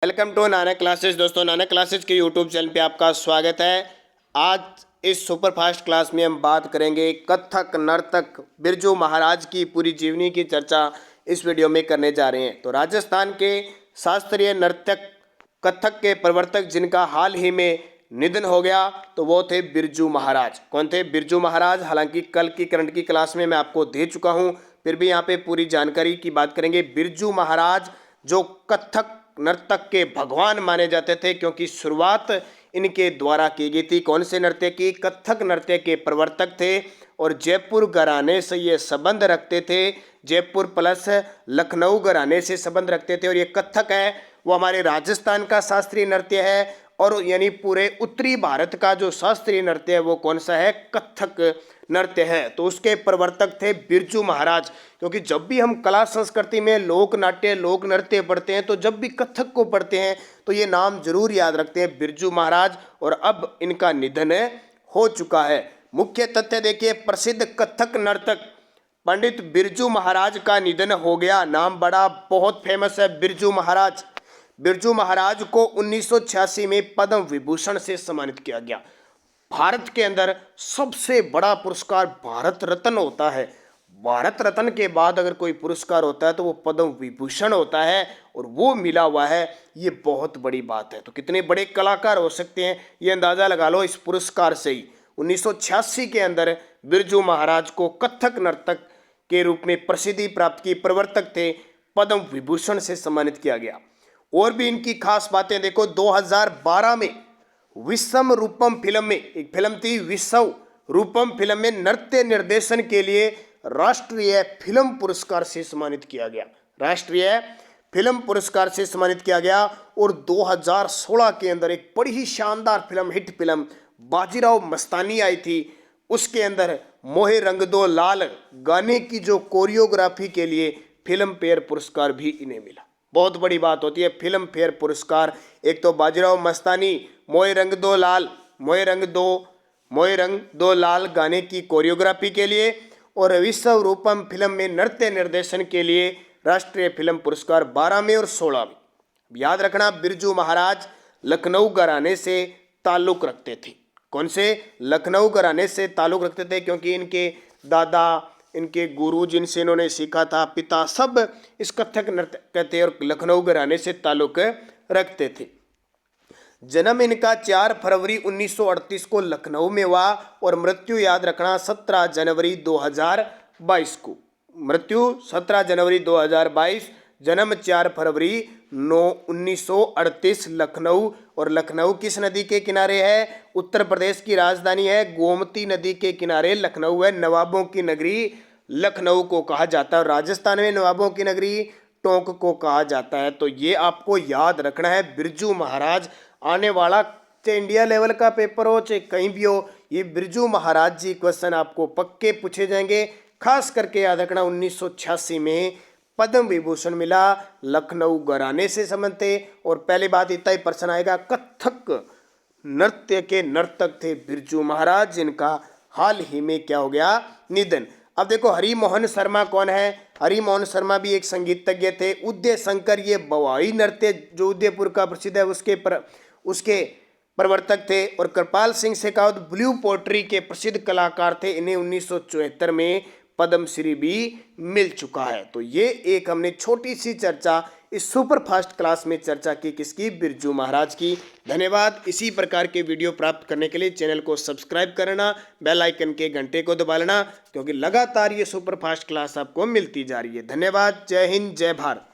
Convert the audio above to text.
Welcome to Nanak classes. दोस्तों, Nanak classes के YouTube channel पे आपका स्वागत है। आज इस सुपर फास्ट क्लास में हम बात करेंगे कथक नर्तक बिरजू महाराज की पूरी जीवनी की चर्चा इस वीडियो में करने जा रहे हैं। तो राजस्थान के शास्त्रीय नर्तक कथक के प्रवर्तक जिनका हाल ही में निधन हो गया तो वो थे बिरजू महाराज। कौन थे? बिरजू महाराज। हालांकि कल की करंट की क्लास में मैं आपको दे चुका हूँ, फिर भी यहाँ पे पूरी जानकारी की बात करेंगे। बिरजू महाराज जो कथक नर्तक के भगवान माने जाते थे, क्योंकि शुरुआत इनके द्वारा की गई थी। कौन से नृत्य की? कथक नृत्य के प्रवर्तक थे और जयपुर घराने से ये संबंध रखते थे। जयपुर प्लस लखनऊ घराने से संबंध रखते थे। और ये कथक है वो हमारे राजस्थान का शास्त्रीय नृत्य है, और यानी पूरे उत्तरी भारत का जो शास्त्रीय नृत्य है वो कौन सा है? कथक नृत्य है। तो उसके प्रवर्तक थे बिरजू महाराज। क्योंकि जब भी हम कला संस्कृति में लोक नाट्य लोक नृत्य पढ़ते हैं तो जब भी कथक को पढ़ते हैं तो ये नाम जरूर याद रखते हैं, बिरजू महाराज। और अब इनका निधन हो चुका है। मुख्य तथ्य देखिए, प्रसिद्ध कथक नर्तक पंडित बिरजू महाराज का निधन हो गया। नाम बड़ा बहुत फेमस है बिरजू महाराज। बिरजू महाराज को 1986 में पद्म विभूषण से सम्मानित किया गया। भारत के अंदर सबसे बड़ा पुरस्कार भारत रत्न होता है। भारत रत्न के बाद अगर कोई पुरस्कार होता है तो वो पद्म विभूषण होता है, और वो मिला हुआ है। ये बहुत बड़ी बात है। तो कितने बड़े कलाकार हो सकते हैं ये अंदाजा लगा लो इस पुरस्कार से ही। 1986 के अंदर बिरजू महाराज को कथक नर्तक के रूप में प्रसिद्धि प्राप्त की प्रवर्तक थे, पद्म विभूषण से सम्मानित किया गया। और भी इनकी खास बातें देखो, 2012 में विश्व रूपम फिल्म में, एक फिल्म थी विश्व रूपम फिल्म में नृत्य निर्देशन के लिए राष्ट्रीय फिल्म पुरस्कार से सम्मानित किया गया। राष्ट्रीय फिल्म पुरस्कार से सम्मानित किया गया। और 2016 के अंदर एक बड़ी ही शानदार film, hit film Bajirao Mastani आई थी। उसके अंदर मोहे रंग दो लाल गाने की जो कोरियोग्राफी के लिए फिल्म फेयर पुरस्कार भी इन्हें मिला। बहुत बड़ी बात होती है फिल्म फेयर पुरस्कार। एक तो बाजीराव मस्तानी मोहे रंग दो लाल, मोहे रंग दो लाल गाने की कोरियोग्राफी के लिए, और विश्व रूपम फिल्म में नृत्य निर्देशन के लिए राष्ट्रीय फिल्म पुरस्कार 12 में और 16 में। याद रखना, बिरजू महाराज लखनऊ घराने से ताल्लुक रखते थे। कौन से? लखनऊ घराने से ताल्लुक रखते थे, क्योंकि इनके दादा, इनके गुरु जिनसे इन्होंने सीखा था, पिता, सब इस कथक नृत्य कहते और लखनऊ घराने से ताल्लुक रखते थे। जन्म इनका 4 फरवरी 1938 को लखनऊ में हुआ, और मृत्यु याद रखना 17 जनवरी 2022 को। मृत्यु 17 जनवरी 2022, जन्म 4 फरवरी 1938 लखनऊ। और लखनऊ किस नदी के किनारे है? उत्तर प्रदेश की राजधानी है, गोमती नदी के किनारे लखनऊ है। नवाबों की नगरी लखनऊ को कहा जाता है। राजस्थान में नवाबों की नगरी टोंक को कहा जाता है। तो ये आपको याद रखना है। बिरजू महाराज, आने वाला चाहे इंडिया लेवल का पेपर हो चाहे कहीं भी हो, ये बिरजू महाराज जी क्वेश्चन आपको पक्के पूछे जाएंगे। खास करके याद रखना, 1986 में पद्म विभूषण मिला, लखनऊ घराने से संबंध थे। और पहली बात इतना ही प्रश्न आएगा, कथक नृत्य के नर्तक थे बिरजू महाराज, जिनका हाल ही में क्या हो गया? निधन। अब देखो, हरि मोहन शर्मा कौन है? हरि मोहन शर्मा भी एक संगीतज्ञ थे। उदय शंकर, ये बवाई नृत्य जो उदयपुर का प्रसिद्ध है उसके प्रवर्तक थे। और कृपाल सिंह शेखावत ब्लू पोट्री के प्रसिद्ध कलाकार थे। इन्हें 1974 में पद्मश्री भी मिल चुका है। तो ये एक हमने छोटी सी चर्चा इस सुपर फास्ट क्लास में चर्चा की, किसकी? बिरजू महाराज की। धन्यवाद। इसी प्रकार के वीडियो प्राप्त करने के लिए चैनल को सब्सक्राइब करना, बेल आइकन के घंटे को दबा लेना, क्योंकि लगातार ये सुपर फास्ट क्लास आपको मिलती जा रही है। धन्यवाद। जय हिंद, जय भारत।